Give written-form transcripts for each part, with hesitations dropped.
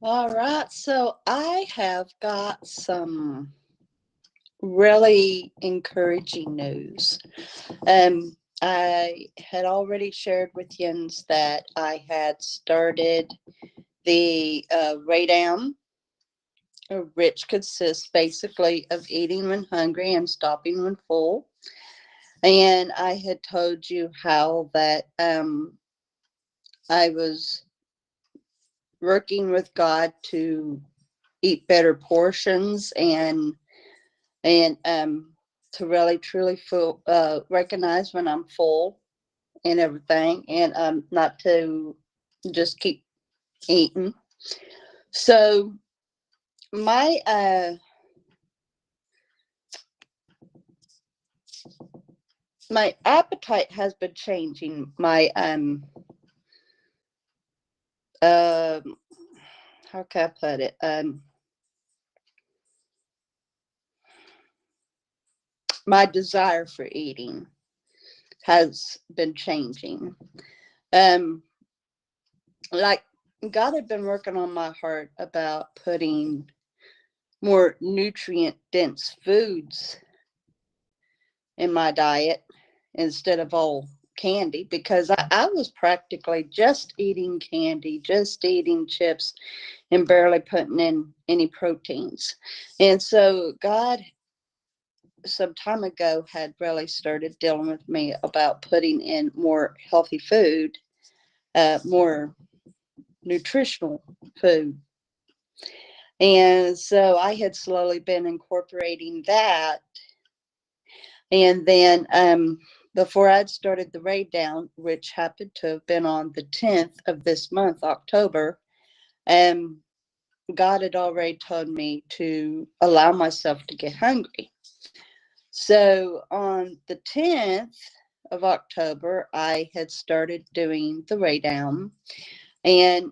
All right, so I have got some really encouraging news. I had already shared with Jens that I had started the Ray Down, which consists basically of eating when hungry and stopping when full. And I had told you how that I was working with God to eat better portions and to really truly full recognize when I'm full and everything, and not to just keep eating. So my my appetite has been changing. My um how can I put it? My desire for eating has been changing. Um, like God had been working on my heart about putting more nutrient dense foods in my diet instead of all candy, because I was practically just eating candy, just eating chips, and barely putting in any proteins. And so God, some time ago, had really started dealing with me about putting in more healthy food, more nutritional food. And so I had slowly been incorporating that. And then before I'd started the raid down, which happened to have been on the 10th of this month, October, um, God had already told me to allow myself to get hungry. So on the 10th of October, I had started doing the raid down. And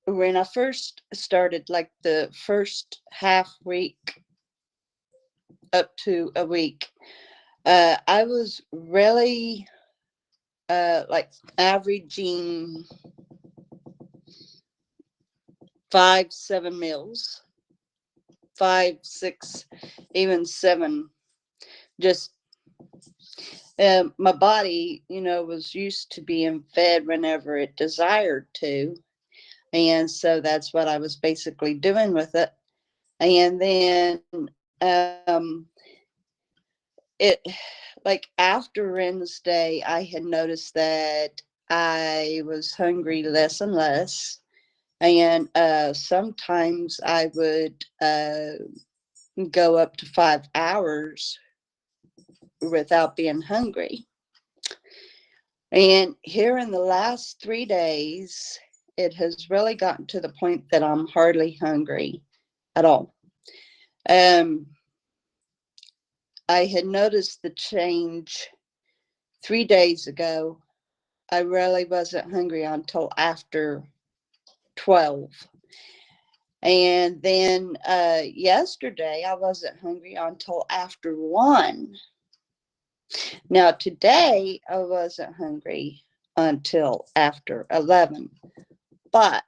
when I first started, like the first half week up to a week, I was really like averaging 5, 7 meals, 5, 6, even 7. Just my body, was used to being fed whenever it desired to. And so that's what I was basically doing with it. And then it, like after Wednesday, I had noticed that I was hungry less and less. And sometimes I would go up to 5 hours without being hungry. And here in the last 3 days, it has really gotten to the point that I'm hardly hungry at all. Um, I had noticed the change 3 days ago. I really wasn't hungry until after 12. And then yesterday, I wasn't hungry until after 1. Now, today, I wasn't hungry until after 11. But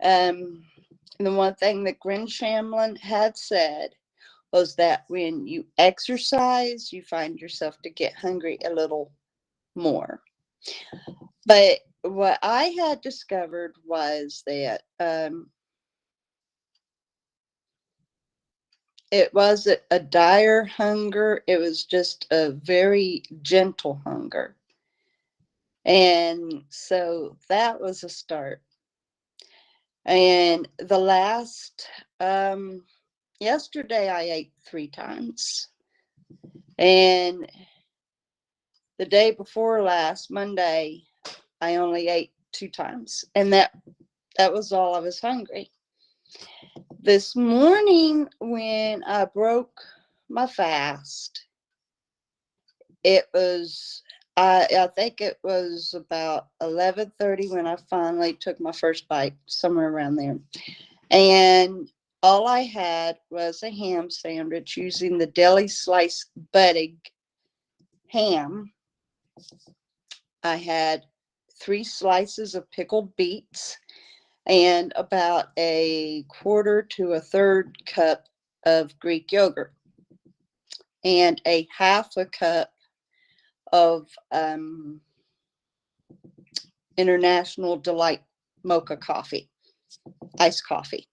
um, the one thing that Gren Shamlin had said was that when you exercise, you find yourself to get hungry a little more. But what I had discovered was that it wasn't a dire hunger, it was just a very gentle hunger. And so that was a start. And the last, yesterday I ate 3 times. And the day before last, Monday, I only ate 2 times. And that was all I was hungry. This morning, when I broke my fast, it was I think it was about 11:30 when I finally took my first bite, somewhere around there. And all I had was a ham sandwich using the deli slice buttig ham. I had 3 slices of pickled beets. and about a quarter to a third cup of Greek yogurt, and a half a cup of International Delight mocha coffee, iced coffee.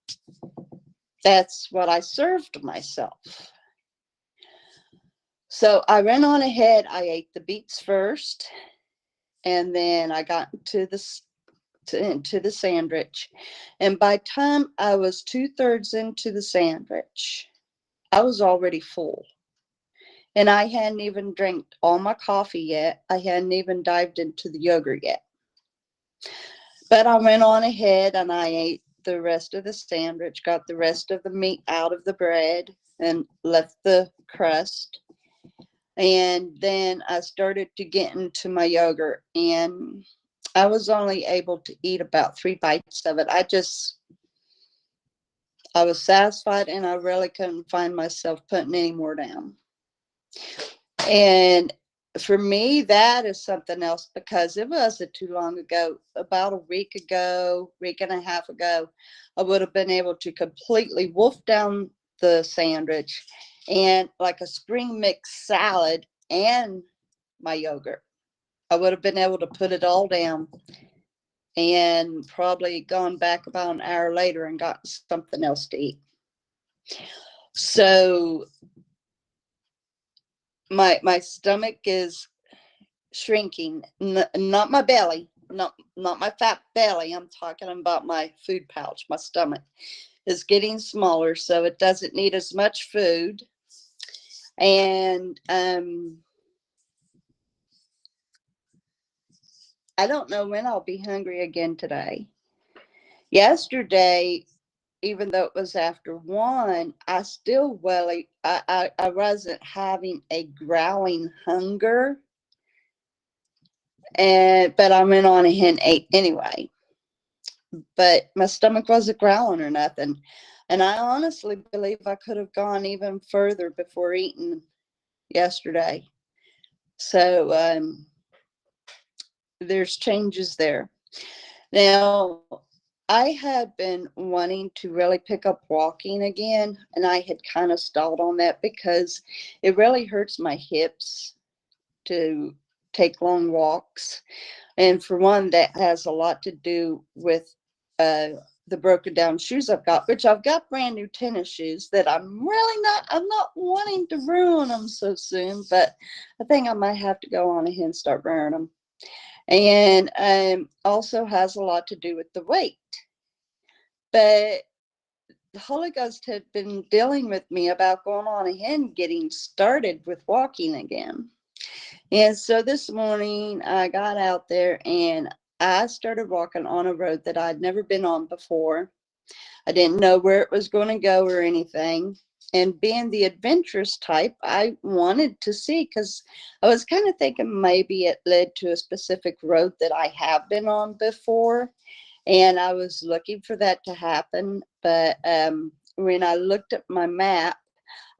That's what I served myself. So I ran on ahead. I ate the beets first, and then I got into the sandwich. And by the time I was 2/3 into the sandwich, I was already full. And I hadn't even drank all my coffee yet. I hadn't even dived into the yogurt yet. But I went on ahead and I ate the rest of the sandwich, got the rest of the meat out of the bread and left the crust. And then I started to get into my yogurt, and I was only able to eat about 3 bites of it. I was satisfied, and I really couldn't find myself putting any more down. And for me, that is something else, because it wasn't too long ago, about a week and a half ago, I would have been able to completely wolf down the sandwich and like a spring mix salad and my yogurt. I would have been able to put it all down and probably gone back about an hour later and got something else to eat. So my stomach is shrinking, not my belly, not my fat belly. I'm talking about my food pouch. My stomach is getting smaller, so it doesn't need as much food. And I don't know when I'll be hungry again today. Yesterday, even though it was after 1, I still I wasn't having a growling hunger. But I went on ahead and ate anyway. But my stomach wasn't growling or nothing. And I honestly believe I could have gone even further before eating yesterday. So there's changes there. Now, I had been wanting to really pick up walking again, and I had kind of stalled on that because it really hurts my hips to take long walks. And for one, that has a lot to do with the broken down shoes I've got, which I've got brand new tennis shoes that I'm not wanting to ruin them so soon, but I think I might have to go on ahead and start wearing them. And also has a lot to do with the weight. But the Holy Ghost had been dealing with me about going on ahead and getting started with walking again. And so this morning I got out there and I started walking on a road that I'd never been on before. I didn't know where it was going to go or anything. And being the adventurous type, I wanted to see, because I was kind of thinking maybe it led to a specific road that I have been on before. And I was looking for that to happen. But when I looked at my map,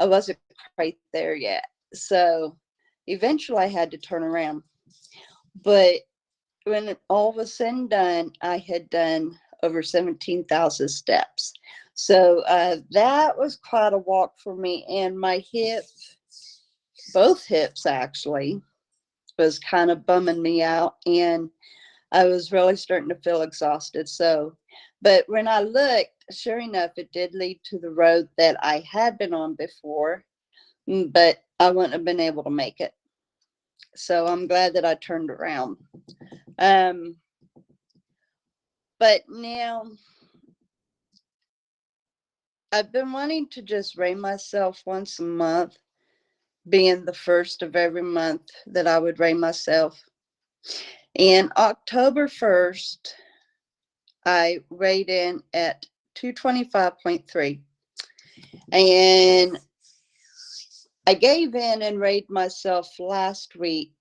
I wasn't quite there yet. So eventually I had to turn around. But when all was said and done, I had done over 17,000 steps. So that was quite a walk for me. And my hip, both hips actually, was kind of bumming me out. And I was really starting to feel exhausted. So, but when I looked, sure enough, it did lead to the road that I had been on before, but I wouldn't have been able to make it. So I'm glad that I turned around. But now I've been wanting to just weigh myself once a month, being the first of every month that I would weigh myself. And October 1st, I weighed in at 225.3. And I gave in and weighed myself last week.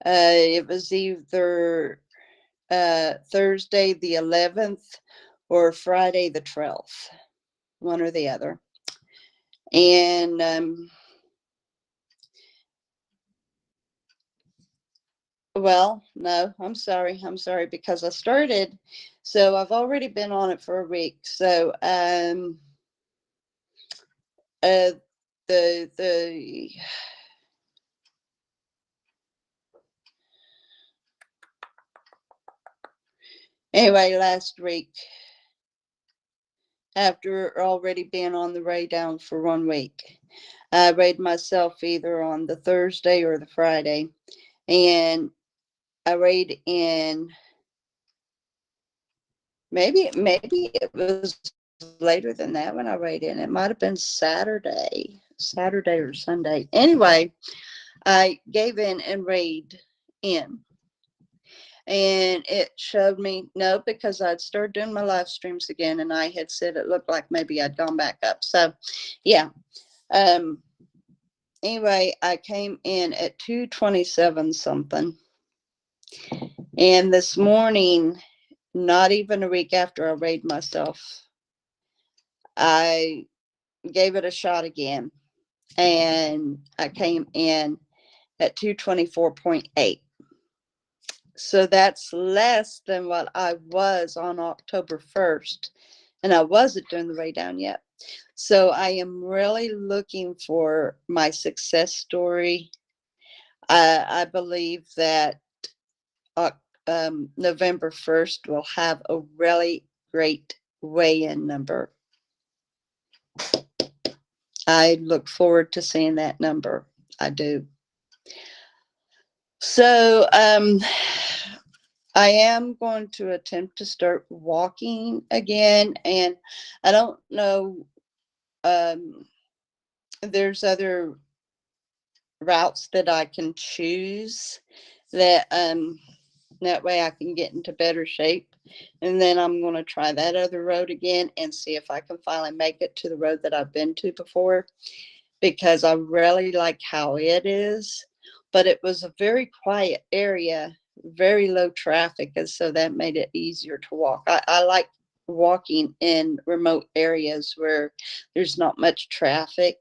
It was either Thursday the 11th or Friday the 12th, one or the other. And Well, no, I'm sorry. I'm sorry because I started, so I've already been on it for a week. So, uh, the anyway, last week after already being on the way down for 1 week, I weighed myself either on the Thursday or the Friday, and I weighed in. Maybe it was later than that when I weighed in. It might have been Saturday or Sunday. Anyway, I gave in and weighed in. And it showed me no, because I'd started doing my live streams again, and I had said it looked like maybe I'd gone back up. So, yeah. Um. Anyway, I came in at 227 something, and this morning, not even a week after I weighed myself, I gave it a shot again, and I came in at 224.8. So that's less than what I was on October 1st, and I wasn't doing the way down yet. So I am really looking for my success story. I believe that November 1st will have a really great weigh-in number. I look forward to seeing that number. I do. So I am going to attempt to start walking again, and I don't know. There's other routes that I can choose that way I can get into better shape, and then I'm going to try that other road again and see if I can finally make it to the road that I've been to before, because I really like how it is, but it was a very quiet area, very low traffic, and so that made it easier to walk. I like walking in remote areas where there's not much traffic.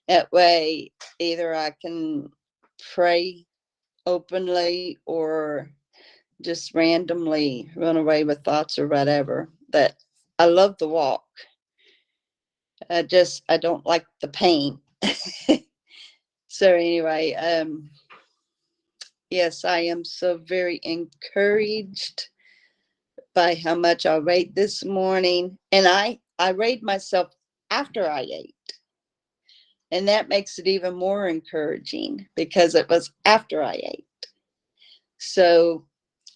That way, either I can pray openly or just randomly run away with thoughts or whatever. But I love the walk. I don't like the pain. So anyway, yes, I am so very encouraged by how much I weighed this morning. And I weighed myself after I ate. And that makes it even more encouraging because it was after I ate. So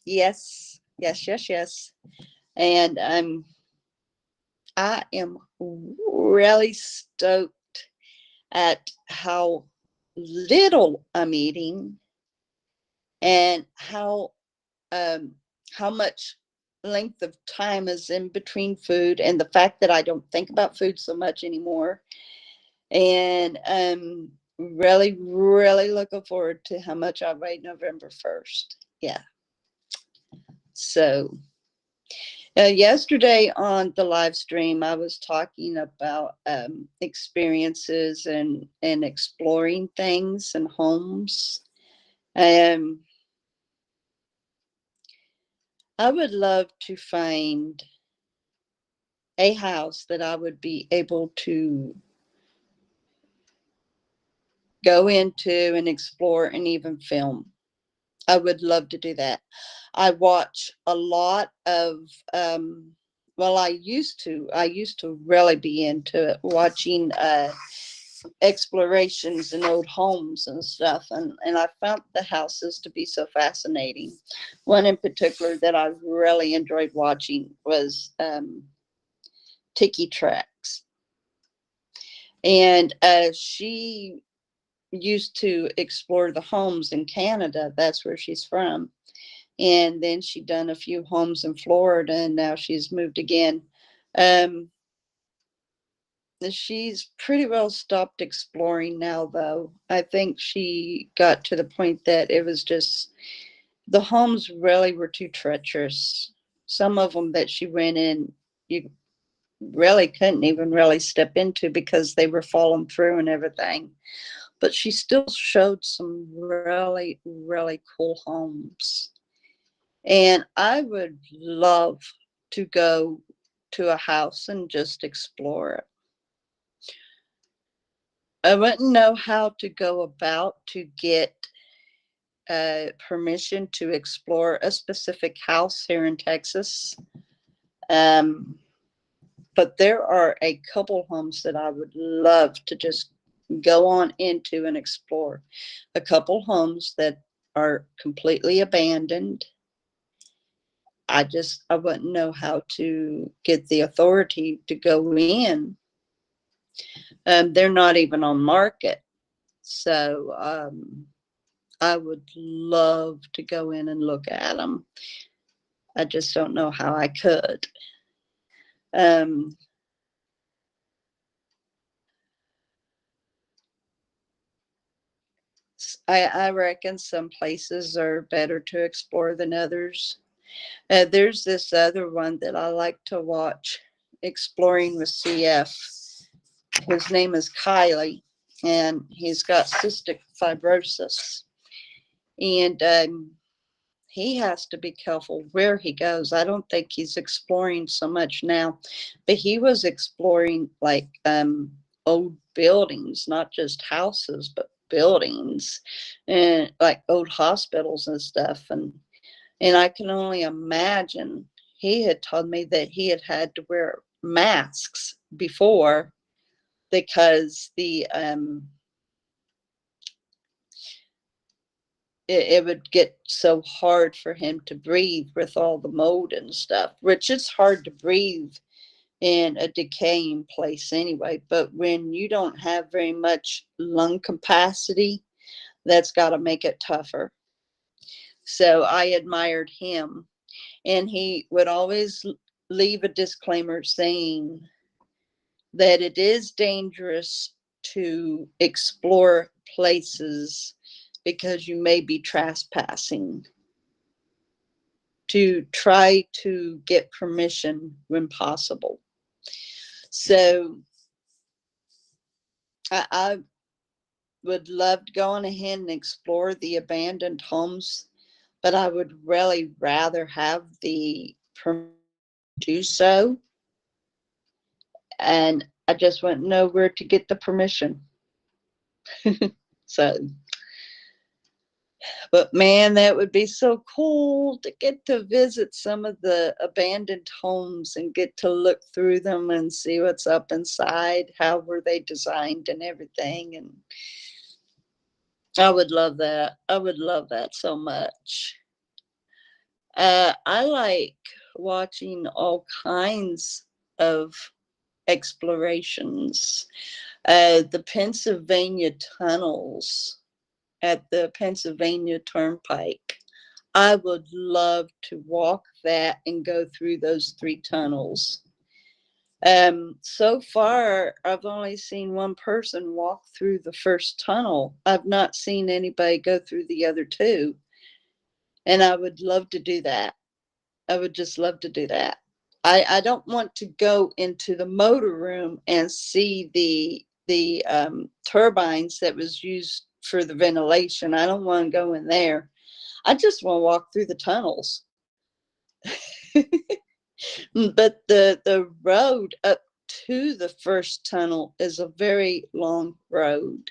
yes, yes, yes, yes. And I am really stoked at how little I'm eating, and how much length of time is in between food, and the fact that I don't think about food so much anymore. And really, really looking forward to how much I weigh November 1st. Yeah. So yesterday on the live stream, I was talking about experiences and exploring things and homes. Um, I would love to find a house that I would be able to go into and explore and even film. I would love to do that. I watch a lot of well, I used to really be into it, watching explorations in old homes and stuff, and I found the houses to be so fascinating. One in particular that I really enjoyed watching was Tiki Tracks, and she used to explore the homes in Canada. That's where she's from. And then she done a few homes in Florida, and now she's moved again. Um, she's pretty well stopped exploring now, though. I think she got to the point that it was just the homes really were too treacherous. Some of them that she went in, you really couldn't even really step into because they were falling through and everything. but she still showed some really, really cool homes. And I would love to go to a house and just explore it. I wouldn't know how to go about to get permission to explore a specific house here in Texas. But there are a couple homes that I would love to just go on into and explore. A couple homes that are completely abandoned. I wouldn't know how to get the authority to go in. They're not even on market. So I would love to go in and look at them. I just don't know how I could. I reckon some places are better to explore than others. There's this other one that I like to watch, Exploring with CF. His name is Kylie, and he's got cystic fibrosis. And he has to be careful where he goes. I don't think he's exploring so much now, but he was exploring like old buildings, not just houses, but buildings, and like old hospitals and stuff. And I can only imagine, he had told me that he had had to wear masks before because it would get so hard for him to breathe with all the mold and stuff, which it's hard to breathe in a decaying place anyway. But when you don't have very much lung capacity, that's got to make it tougher. So I admired him, and he would always leave a disclaimer saying that it is dangerous to explore places because you may be trespassing, to try to get permission when possible. So I would love to go on ahead and explore the abandoned homes, but I would really rather have the permission to do so. And I just wouldn't know where to get the permission. So, but man, that would be so cool to get to visit some of the abandoned homes and get to look through them and see what's up inside, how were they designed and everything. And I would love that. I would love that so much. I like watching all kinds of explorations. The Pennsylvania tunnels at the Pennsylvania Turnpike. I would love to walk that and go through those 3 tunnels. So far, I've only seen one person walk through the first tunnel. I've not seen anybody go through the other 2. And I would love to do that. I would just love to do that. I don't want to go into the motor room and see the turbines that was used for the ventilation. I don't want to go in there. I just want to walk through the tunnels. But the road up to the first tunnel is a very long road.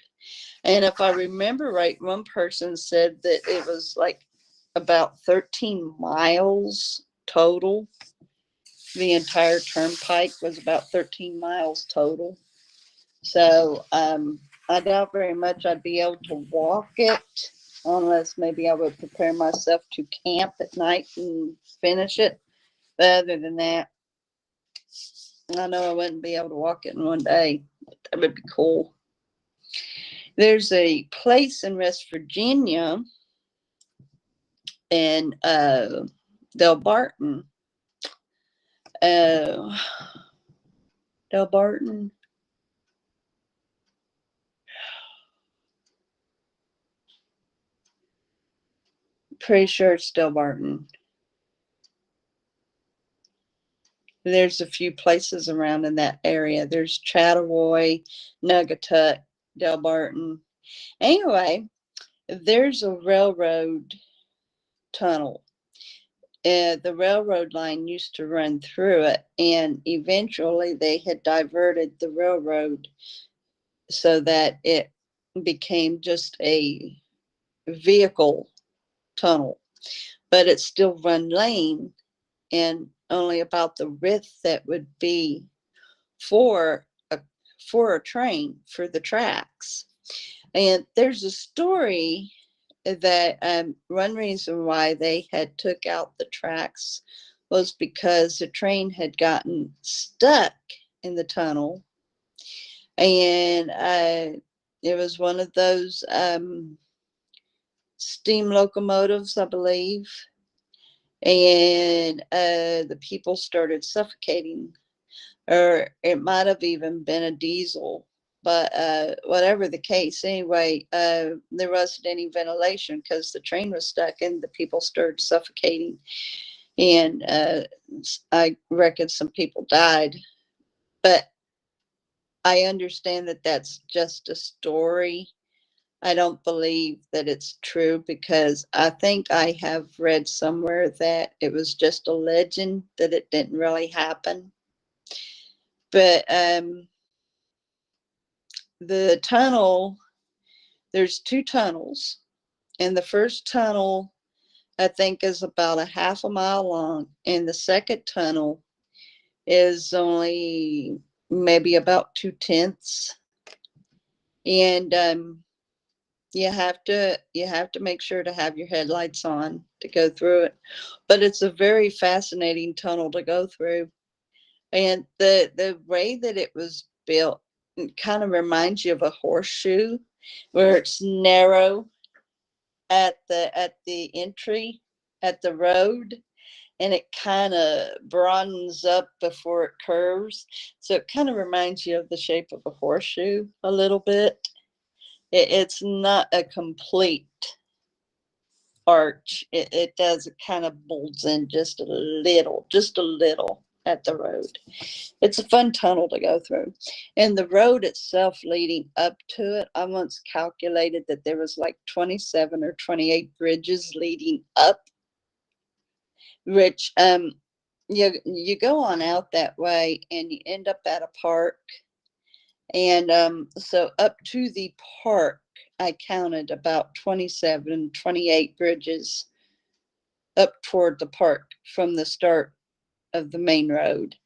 And if I remember right, one person said that it was like about 13 miles total. The entire turnpike was about 13 miles total. So I doubt very much I'd be able to walk it, unless maybe I would prepare myself to camp at night and finish it. But other than that, I know I wouldn't be able to walk it in one day. That would be cool. There's a place in West Virginia in Delbarton. Delbarton. Pretty sure it's Delbarton. There's a few places around in that area. There's Chattawoy, Naugatuck, Delbarton. Anyway, there's a railroad tunnel. The railroad line used to run through it, and eventually they had diverted the railroad so that it became just a vehicle tunnel, but it's still one lane and only about the width that would be for a train for the tracks. And there's a story that one reason why they had took out the tracks was because the train had gotten stuck in the tunnel, and it was one of those steam locomotives, I believe, and the people started suffocating, or it might have even been a diesel. But whatever the case, anyway, there wasn't any ventilation because the train was stuck and the people started suffocating. And I reckon some people died. But I understand that that's just a story. I don't believe that it's true because I think I have read somewhere that it was just a legend, that it didn't really happen. But the tunnel, there's two tunnels, and the first tunnel I think is about a half a mile long, and the second tunnel is only maybe about 2/10. And you have to make sure to have your headlights on to go through it. But it's a very fascinating tunnel to go through, and the way that it was built kind of reminds you of a horseshoe, where it's narrow at the entry at the road, and it kind of broadens up before it curves. So it kind of reminds you of the shape of a horseshoe a little bit. It's not a complete arch. It does, it kind of bolts in just a little at the road. It's a fun tunnel to go through. And the road itself leading up to it, I once calculated that there was like 27 or 28 bridges leading up, which you go on out that way and you end up at a park. And so up to the park, I counted about 27, 28 bridges up toward the park from the start of the main road.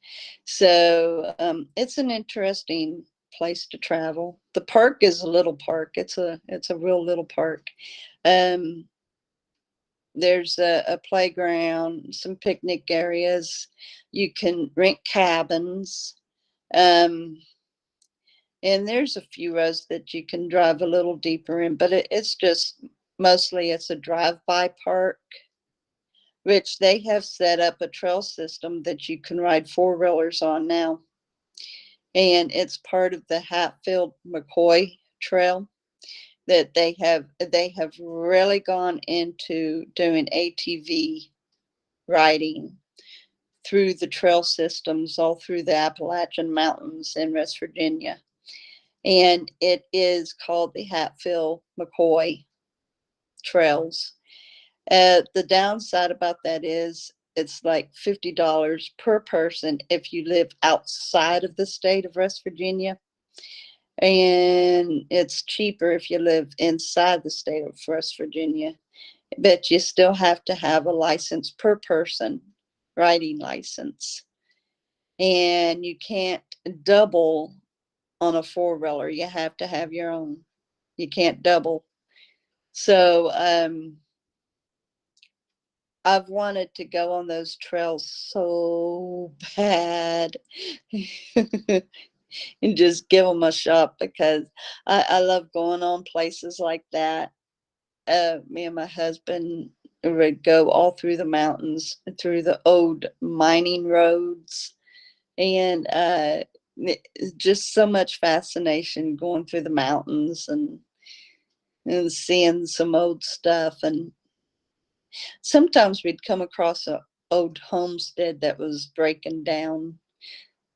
So it's an interesting place to travel. The park is a little park. It's a real little park. Um, there's a playground, some picnic areas. You can rent cabins. Um, and there's a few roads that you can drive a little deeper in, but it's just mostly it's a drive-by park, which they have set up a trail system that you can ride four-wheelers on now. And it's part of the Hatfield McCoy Trail that they have really gone into doing ATV riding through the trail systems all through the Appalachian Mountains in West Virginia. And it is called the Hatfield McCoy Trails. The downside about that is it's like $50 per person if you live outside of the state of West Virginia, and it's cheaper if you live inside the state of West Virginia. But you still have to have a license per person, riding license, and you can't double on a four-wheeler. You have to have your own. You can't double. So I've wanted to go on those trails so bad and just give them a shot because I love going on places like that. Me and my husband would go all through the mountains, through the old mining roads, and just so much fascination going through the mountains and seeing some old stuff. And sometimes we'd come across an old homestead that was breaking down,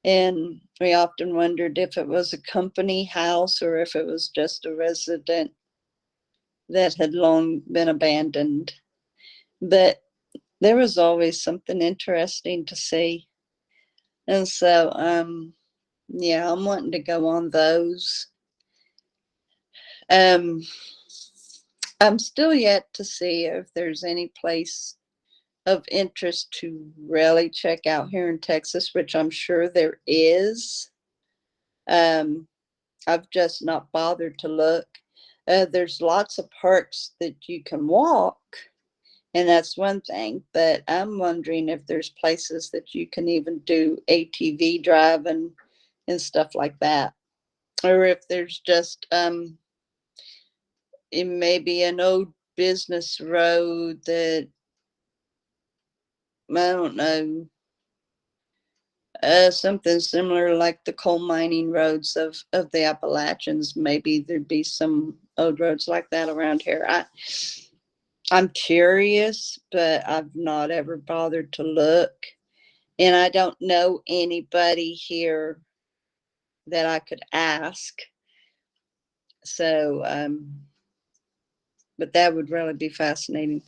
And we often wondered if it was a company house or if it was just a resident that had long been abandoned. But there was always something interesting to see. And so, yeah, I'm wanting to go on those. Um, I'm still yet to see if there's any place of interest to really check out here in Texas, which I'm sure there is. Um, I've just not bothered to look. There's lots of parks that you can walk, and that's one thing, but I'm wondering if there's places that you can even do ATV driving and stuff like that. Or if there's just it may be an old business road that I don't know, something similar like the coal mining roads of the Appalachians. Maybe there'd be some old roads like that around here. I'm curious, but I've not ever bothered to look. And I don't know anybody here that I could ask. So, but that would really be fascinating.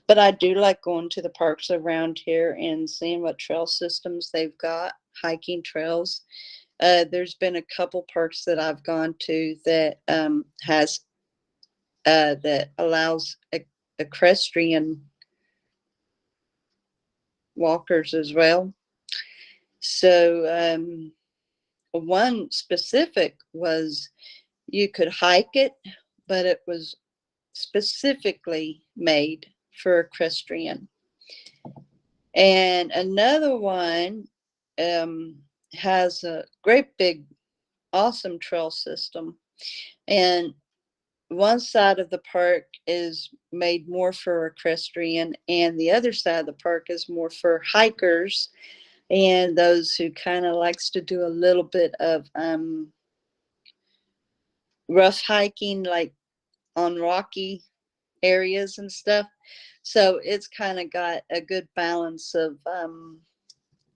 But I do like going to the parks around here and seeing what trail systems they've got, hiking trails. There's been a couple parks that I've gone to that has that allows equestrian walkers as well. So one specific was you could hike it, but it was specifically made for equestrian. And another one has a great big, awesome trail system. And one side of the park is made more for equestrian, and the other side of the park is more for hikers and those who kind of likes to do a little bit of rough hiking, like on rocky areas and stuff. So it's kind of got a good balance of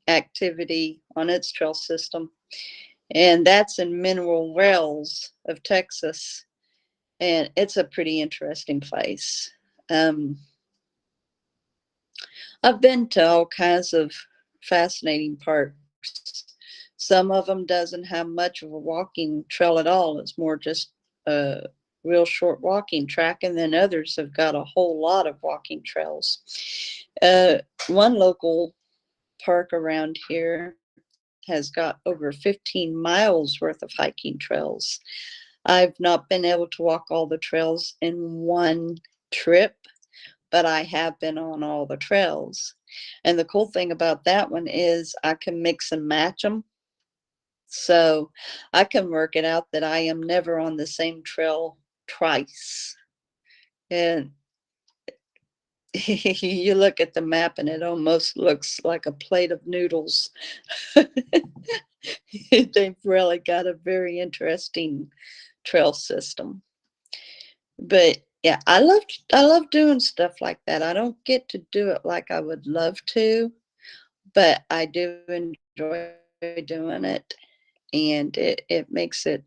activity on its trail system. And that's in Mineral Wells of Texas. And it's a pretty interesting place. I've been to all kinds of fascinating parks. Some of them doesn't have much of a walking trail at all. It's more just a real short walking track, and then others have got a whole lot of walking trails. One local park around here has got over 15 miles worth of hiking trails. I've not been able to walk all the trails in one trip, but I have been on all the trails. And the cool thing about that one is I can mix and match them. So I can work it out that I am never on the same trail twice. And you look at the map and it almost looks like a plate of noodles. They've really got a very interesting trail system. But yeah, I love doing stuff like that. I don't get to do it like I would love to, but I do enjoy doing it, and it makes it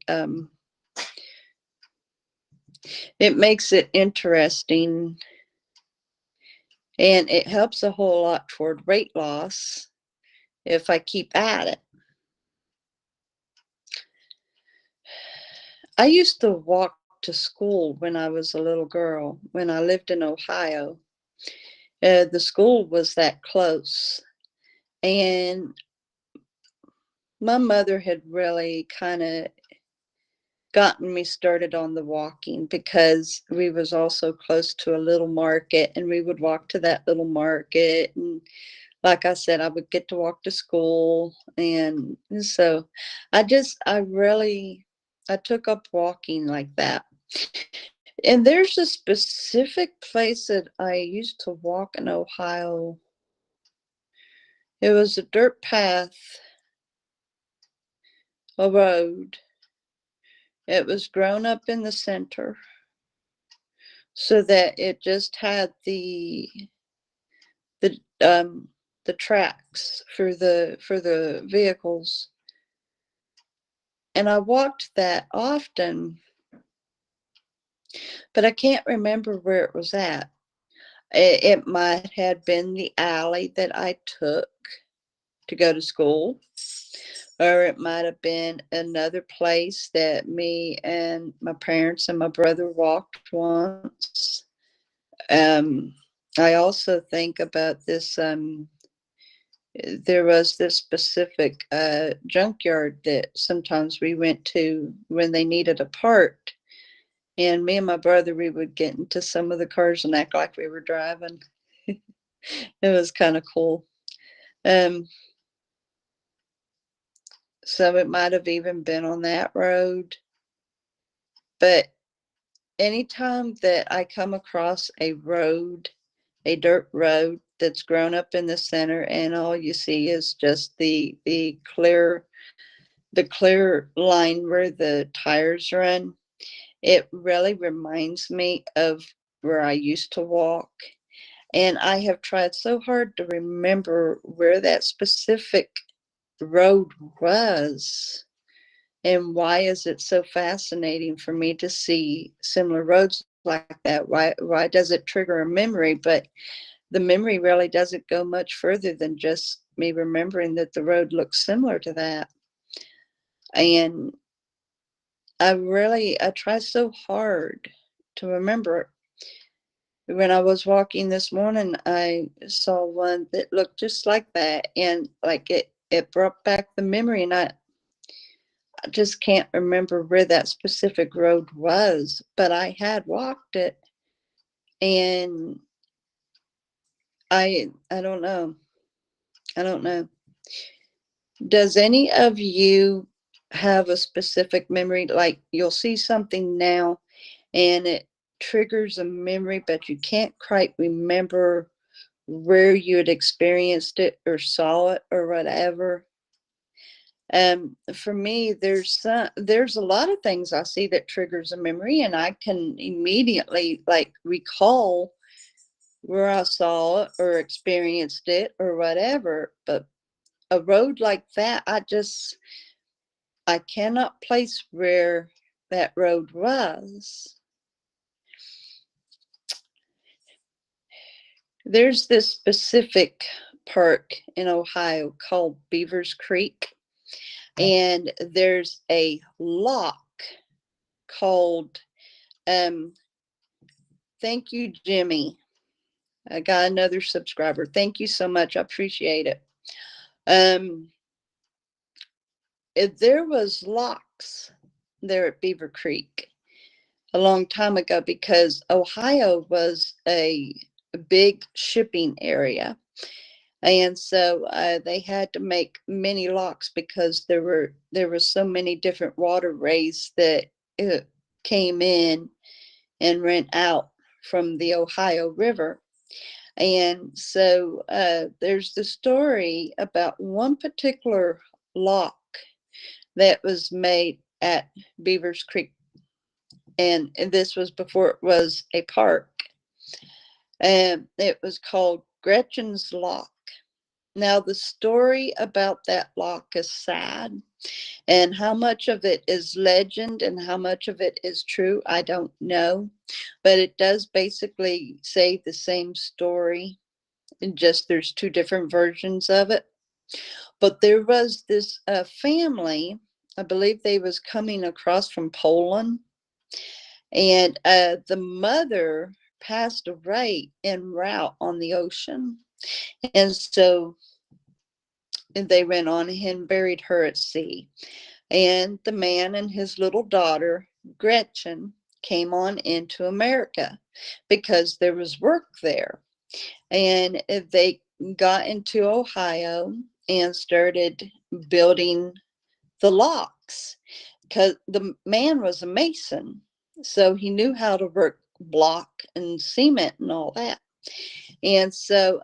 interesting, and it helps a whole lot toward weight loss if I keep at it. I used to walk to school when I was a little girl, when I lived in Ohio. The school was that close. And my mother had really kind of gotten me started on the walking because we was also close to a little market, and we would walk to that little market. And like I said, I would get to walk to school. And so I took up walking like that. And there's a specific place that I used to walk in Ohio. It was a dirt path, a road. It was grown up in the center so that it just had the the tracks for the vehicles And I walked that often, but I can't remember where it was at. It might have been the alley that I took to go to school, or it might have been another place that me and my parents and my brother walked once. Um, I also think about this. There was this specific junkyard that sometimes we went to when they needed a part. And me and my brother, we would get into some of the cars and act like we were driving. It was kind of cool. Um, so it might have even been on that road. But anytime that I come across a road, a dirt road that's grown up in the center, and all you see is just the clear line where the tires run, it really reminds me of where I used to walk. And I have tried so hard to remember where that specific road was. And why is it so fascinating for me to see similar roads like that? Why does it trigger a memory? But the memory really doesn't go much further than just me remembering that the road looks similar to that. And I try so hard to remember. When I was walking this morning, I saw one that looked just like that, and like it brought back the memory, and I just can't remember where that specific road was, but I had walked it, and I don't know. I don't know. Does any of you have a specific memory, like you'll see something now and it triggers a memory, but you can't quite remember where you had experienced it or saw it or whatever? For me, there's a lot of things I see that triggers a memory, and I can immediately like recall where I saw it or experienced it or whatever. But a road like that, I cannot place where that road was. There's this specific park in Ohio called Beavers Creek, and there's a lock called thank you, Jimmy. I got another subscriber. Thank you so much. I appreciate it. There was locks there at Beaver Creek a long time ago because Ohio was a big shipping area. And so they had to make many locks because there were so many different waterways that came in and went out from the Ohio River. And so there's the story about one particular lock that was made at Beavers Creek. And this was before it was a park. And it was called Gretchen's Lock. Now, the story about that lock is sad. And how much of it is legend and how much of it is true, I don't know. But it does basically say the same story, and just there's two different versions of it. But there was this family, I believe they was coming across from Poland, and the mother passed away en route on the ocean. And so they went on and buried her at sea. And the man and his little daughter, Gretchen, came on into America because there was work there. And they got into Ohio and started building the locks because the man was a mason. So he knew how to work block and cement and all that. And so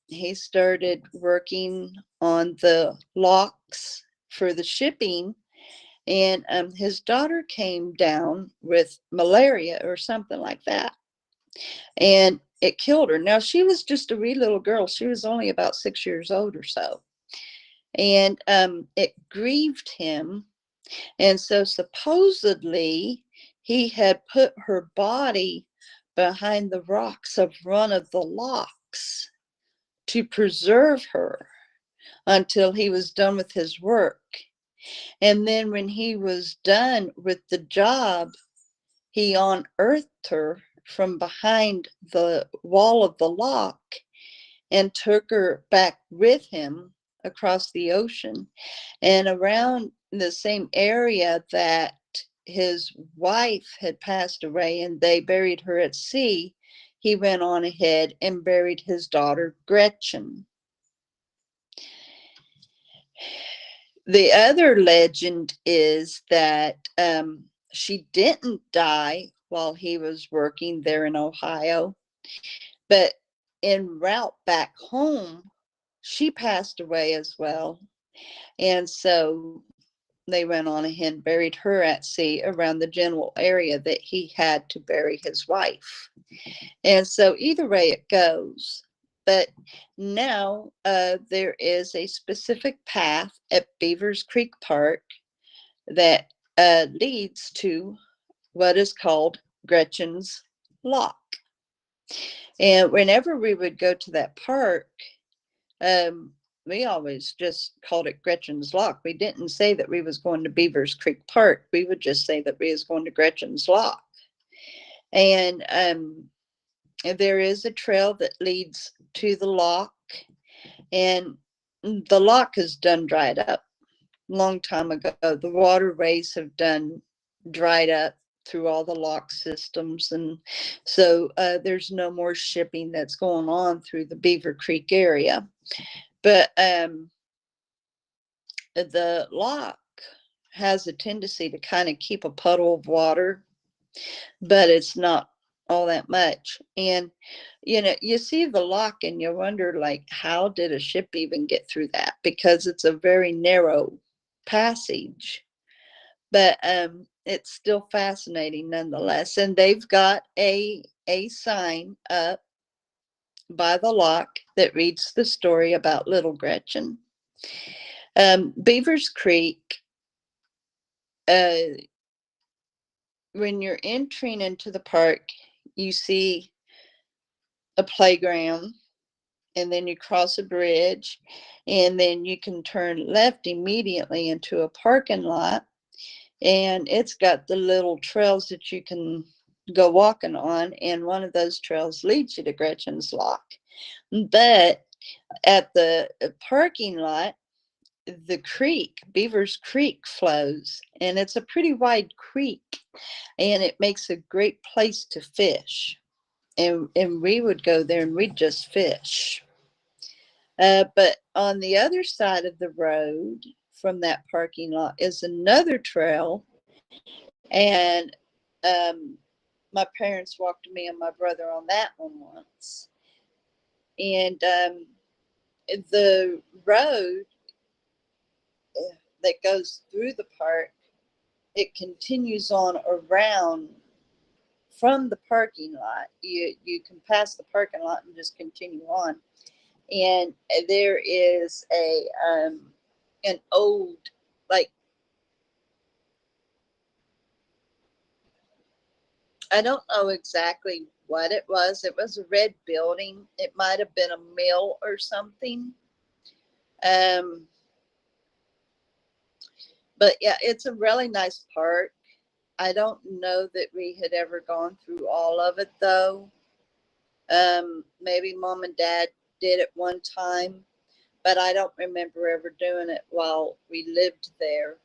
he started working on the locks for the shipping. And his daughter came down with malaria or something like that. And it killed her. Now, she was just a wee little girl. She was only about 6 years old or so. And it grieved him And so supposedly he had put her body behind the rocks of one of the locks to preserve her until he was done with his work. And then when he was done with the job, he unearthed her from behind the wall of the lock and took her back with him across the ocean. And around the same area that his wife had passed away and they buried her at sea, he went on ahead and buried his daughter Gretchen. The other legend is that she didn't die while he was working there in Ohio, but en route back home, she passed away as well. And so they went on ahead and buried her at sea around the general area that he had to bury his wife. And so either way it goes. But now there is a specific path at Beavers Creek Park that leads to what is called Gretchen's Lock. And whenever we would go to that park, we always just called it Gretchen's Lock. We didn't say that we was going to Beavers Creek Park. We would just say that we was going to Gretchen's Lock. And there is a trail that leads to the lock, and the lock has done dried up long time ago. The waterways have done dried up through all the lock systems, and so there's no more shipping that's going on through the Beaver Creek area. But the lock has a tendency to kind of keep a puddle of water, but it's not all that much. And you see the lock and you wonder, like, how did a ship even get through that? Because it's a very narrow passage. But it's still fascinating nonetheless. And they've got a sign up by the lock that reads the story about little Gretchen. Beavers Creek, when you're entering into the park, you see a playground, and then you cross a bridge, and then you can turn left immediately into a parking lot, and it's got the little trails that you can go walking on, and one of those trails leads you to Gretchen's Lock. But at the parking lot, the creek, Beavers Creek, flows, and it's a pretty wide creek, and it makes a great place to fish. And we would go there and we'd just fish. But on the other side of the road from that parking lot is another trail, and my parents walked me and my brother on that one once. And the road that goes through the park, it continues on around from the parking lot. You can pass the parking lot and just continue on. And there is an old, like, I don't know exactly what it was. It was a red building. It might have been a mill or something. But yeah, it's a really nice park. I don't know that we had ever gone through all of it though. Maybe mom and dad did it one time, but I don't remember ever doing it while we lived there.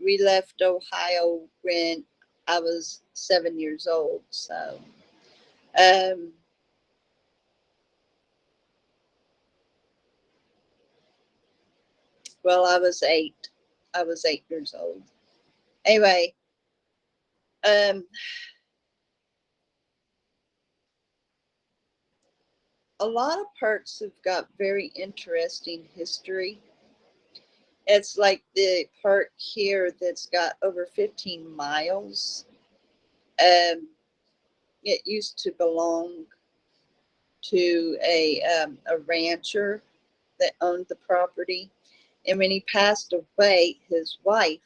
We left Ohio when I was 7 years old. So, um, well, I was 8. I was 8 years old. Anyway, um, a lot of parks have got very interesting history. It's like the park here that's got over 15 miles. It used to belong to a rancher that owned the property, And when he passed away, his wife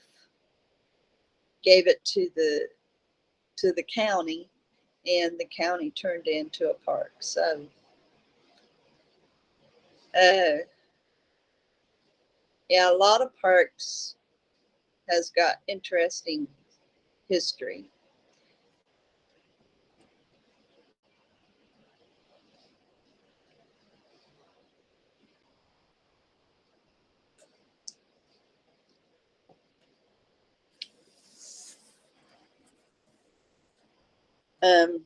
gave it to the county, and the county turned it into a park. So, yeah, a lot of parks has got interesting history. Um,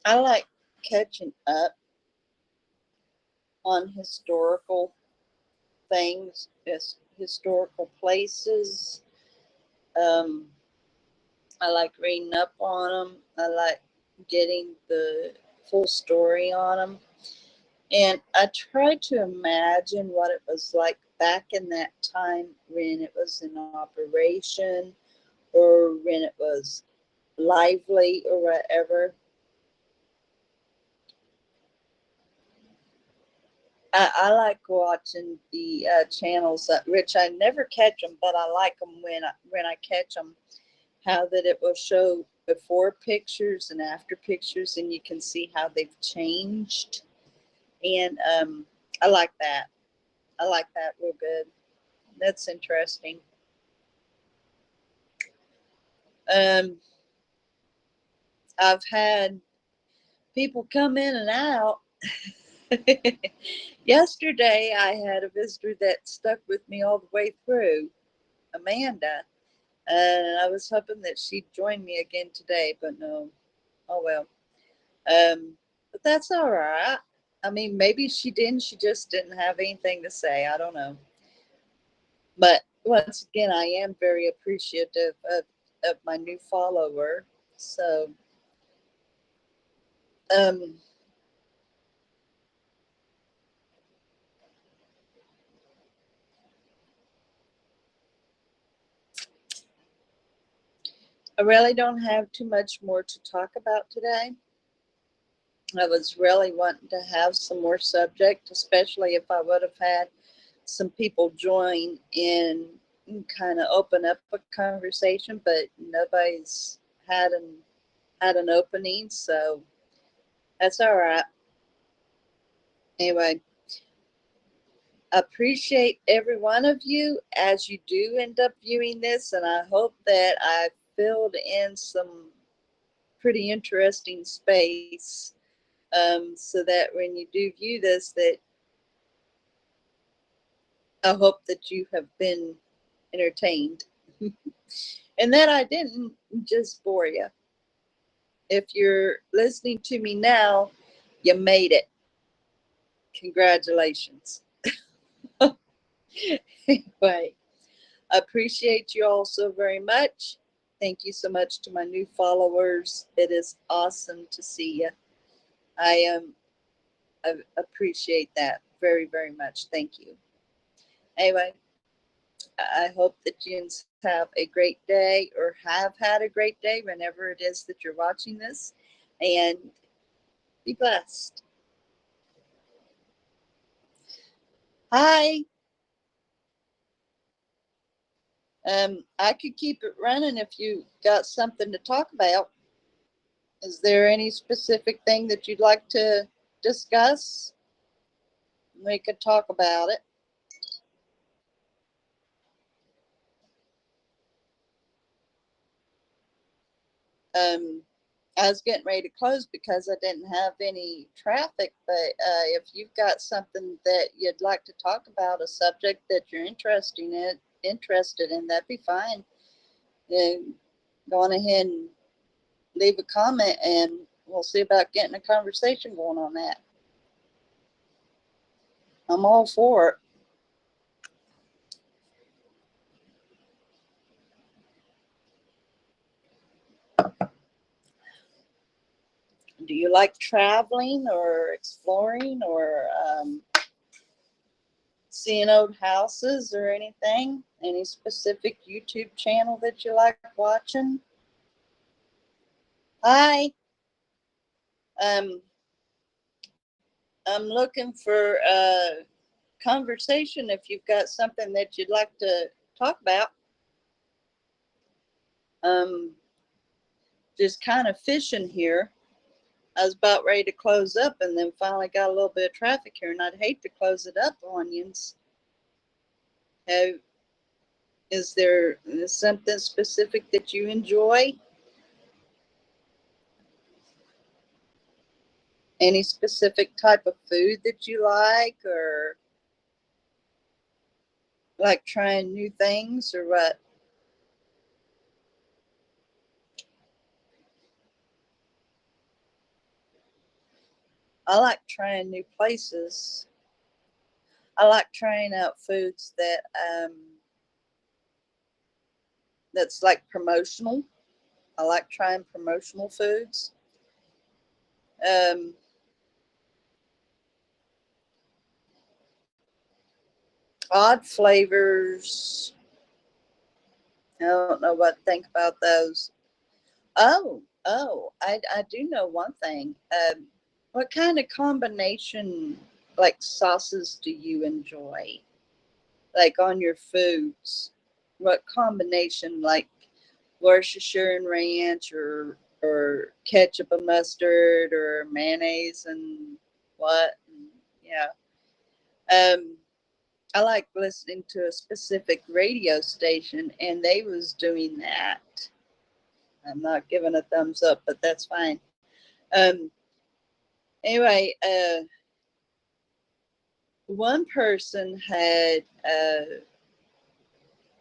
I like catching up on historical things, historical places. Um, I like reading up on them. I like getting the full story on them. And I try to imagine what it was like back in that time when it was in operation or when it was lively or whatever. I like watching the channels, which I never catch them, but I like them when I catch them. How that it will show before pictures and after pictures, and you can see how they've changed. And I like that. I like that real good. That's interesting. Um, I've had people come in and out. Yesterday, I had a visitor that stuck with me all the way through, Amanda. And I was hoping that she'd join me again today, but no. Oh well. But that's all right. I mean, maybe she didn't. She just didn't have anything to say. I don't know. But once again, I am very appreciative of my new follower. So, um, I really don't have too much more to talk about today. I was really wanting to have some more subject, especially if I would have had some people join in and kind of open up a conversation, but nobody's had an opening, so that's all right. Anyway, appreciate every one of you as you do end up viewing this, and I hope that I filled in some pretty interesting space, so that when you do view this, that I hope that you have been entertained and that I didn't just bore you. If you're listening to me now, you made it. Congratulations. Anyway, I appreciate you all so very much. Thank you so much to my new followers. It is awesome to see you. I appreciate that very, very much. Thank you. Anyway, I hope that you have a great day or have had a great day whenever it is that you're watching this, and be blessed. Hi. I could keep it running if you got something to talk about. Is there any specific thing that you'd like to discuss? We could talk about it. Um, I was getting ready to close because I didn't have any traffic, but if you've got something that you'd like to talk about, a subject that you're interested in, that'd be fine. Go on ahead and leave a comment, and we'll see about getting a conversation going on that. I'm all for it. Do you like traveling or exploring or seeing old houses or anything? Any specific YouTube channel that you like watching? Hi. Um, I'm looking for a conversation if you've got something that you'd like to talk about. Um, just kind of fishing here. I was about ready to close up and then finally got a little bit of traffic here, and I'd hate to close it up, onions. Have, is there something specific that you enjoy? Any specific type of food that you or like trying new things, or what? I like trying new places. I like trying out foods that's like promotional. I like trying promotional foods. Um, Odd flavors. I don't know what to think about those. I do know one thing. What kind of combination, like sauces, do you enjoy? Like on your foods? What combination, like Worcestershire and ranch, or ketchup and mustard, or mayonnaise and what? Yeah. Um, I like listening to a specific radio station, and they was doing that. I'm not giving a thumbs up, but that's fine. Um, anyway, one person had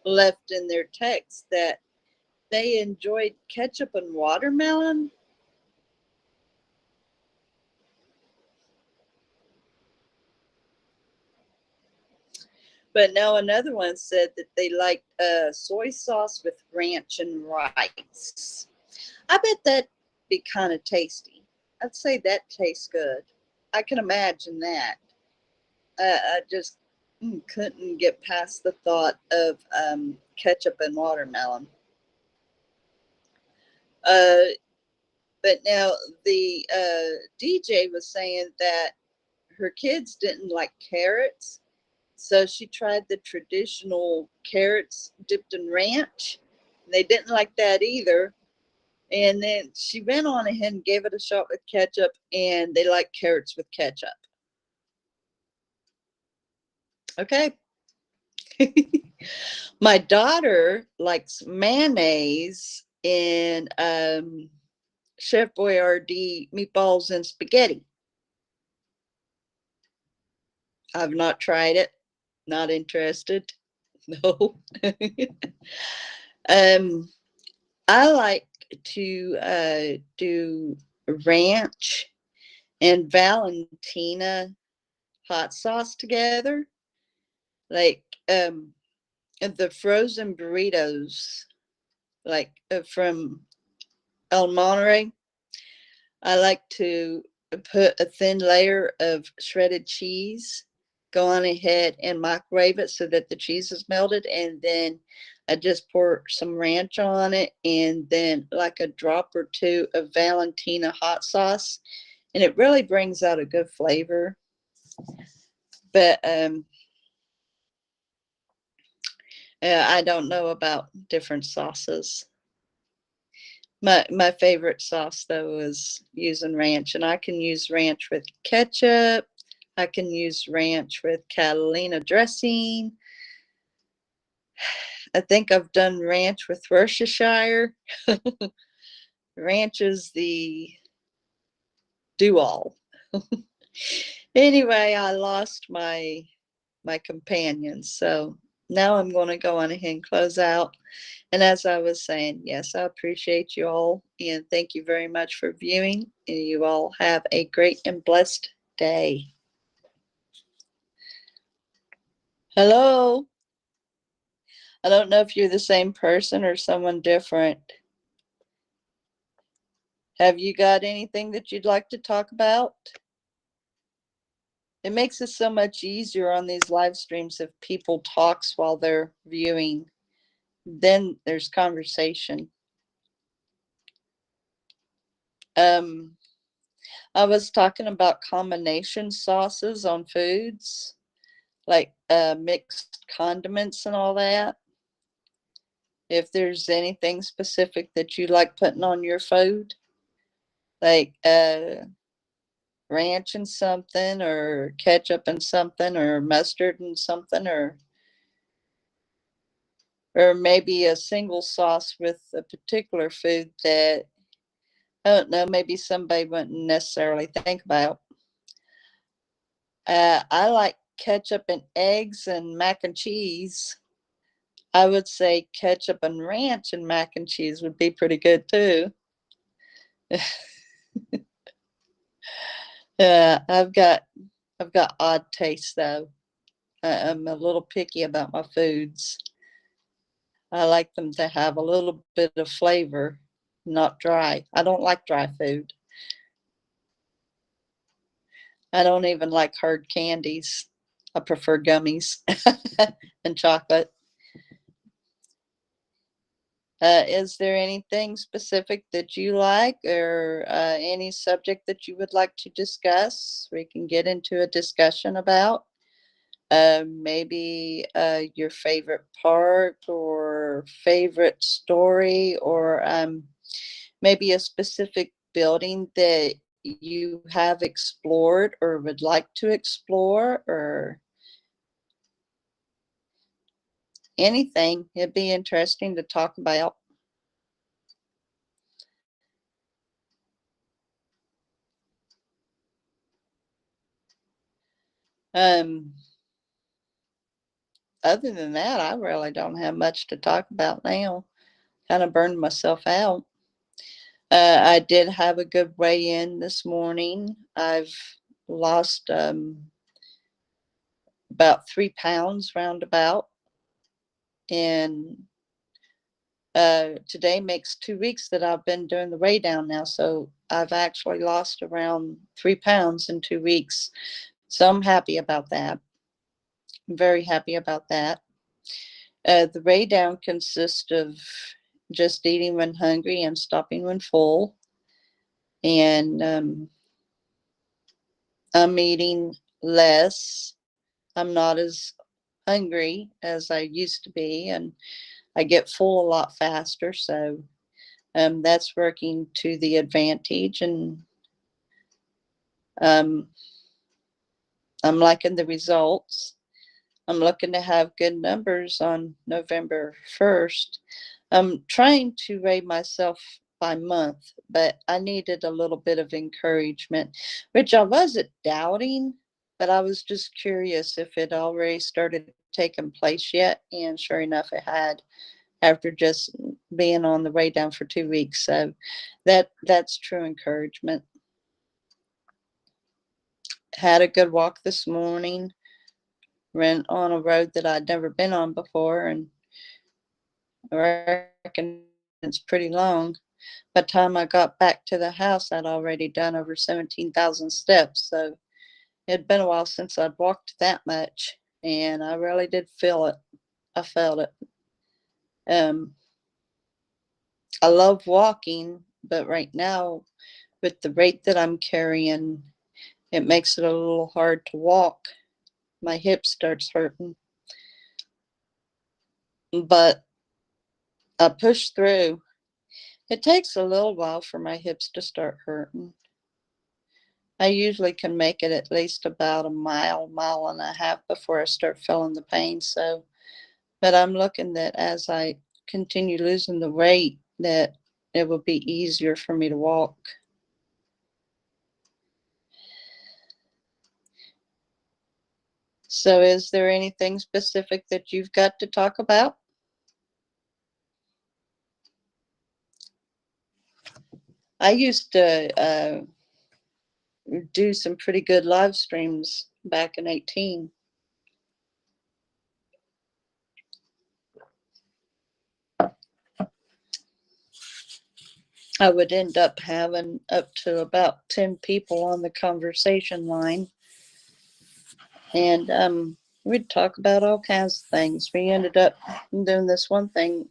left in their text that they enjoyed ketchup and watermelon. But now another one said that they liked soy sauce with ranch and rice. I bet that'd be kind of tasty. I'd say that tastes good. I can imagine that. I just couldn't get past the thought of ketchup and watermelon. Uh, but now the DJ was saying that her kids didn't like carrots, so she tried the traditional carrots dipped in ranch. They didn't like that either. And then she went on ahead and gave it a shot with ketchup, and they like carrots with ketchup. Okay. My daughter likes mayonnaise and Chef Boyardee meatballs and spaghetti. I've not tried it. Not interested. No. um, I like to do ranch and Valentina hot sauce together, like the frozen burritos, like from El Monterey. I like to put a thin layer of shredded cheese, go on ahead and microwave it so that the cheese is melted, and then I just pour some ranch on it, and then like a drop or two of Valentina hot sauce, and it really brings out a good flavor. But I don't know about different sauces. My favorite sauce though is using ranch, and I can use ranch with ketchup. I can use ranch with Catalina dressing. I think I've done ranch with Worcestershire. Ranch is the do all. Anyway, I lost my companions, so now I'm going to go on ahead and close out. And as I was saying, yes, I appreciate you all, and thank you very much for viewing. And you all have a great and blessed day. Hello. I don't know if you're the same person or someone different. Have you got anything that you'd like to talk about? It makes it so much easier on these live streams if people talks while they're viewing. Then there's conversation. Um, I was talking about combination sauces on foods, like mixed condiments and all that. If there's anything specific that you like putting on your food, like ranch and something, or ketchup and something, or mustard and something, or maybe a single sauce with a particular food that, I don't know, maybe somebody wouldn't necessarily think about. I like ketchup and eggs and mac and cheese. I would say ketchup and ranch and mac and cheese would be pretty good too. I've got odd tastes though. I'm a little picky about my foods. I like them to have a little bit of flavor, not dry. I don't like dry food. I don't even like hard candies. I prefer gummies and chocolate. Is there anything specific that you like, or any subject that you would like to discuss? We can get into a discussion about maybe your favorite part or favorite story, or maybe a specific building that you have explored or would like to explore, or anything. It'd be interesting to talk about. Um, Other than that, I really don't have much to talk about now. Kind of burned myself out. I did have a good weigh in this morning. I've lost about 3 pounds roundabout. And today makes 2 weeks that I've been doing the weigh down now. So I've actually lost around 3 pounds in 2 weeks. So I'm happy about that. I'm very happy about that. The weigh down consists of just eating when hungry and stopping when full. And I'm eating less. I'm not as hungry as I used to be, and I get full a lot faster. So that's working to the advantage, and um, I'm liking the results. I'm looking to have good numbers on November 1st. I'm trying to weigh myself by month, but I needed a little bit of encouragement, which I wasn't doubting, but I was just curious if it already started taking place yet. And sure enough, it had, after just being on the way down for 2 weeks. So that's true encouragement. Had a good walk this morning. Went on a road that I'd never been on before, and I reckon it's pretty long. By the time I got back to the house, I'd already done over 17,000 steps. So it'd been a while since I'd walked that much, and I really did feel it. I felt it. Um, I love walking, but right now, with the rate that I'm carrying, it makes it a little hard to walk. My hip starts hurting, but I push through. It takes a little while for my hips to start hurting. I usually can make it at least about a mile, mile and a half before I start feeling the pain. So, but I'm looking that as I continue losing the weight, that it will be easier for me to walk. So, is there anything specific that you've got to talk about? I used to do some pretty good live streams back in 18. I would end up having up to about 10 people on the conversation line. And we'd talk about all kinds of things. We ended up doing this one thing.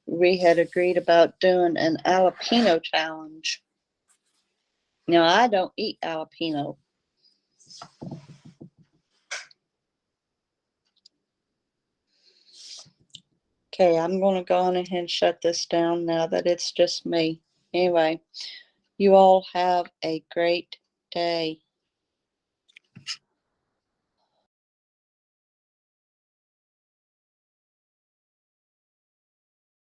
We had agreed about doing an Alapino challenge. No, I don't eat jalapeno. Okay, I'm going to go on ahead and shut this down now that it's just me. Anyway, you all have a great day.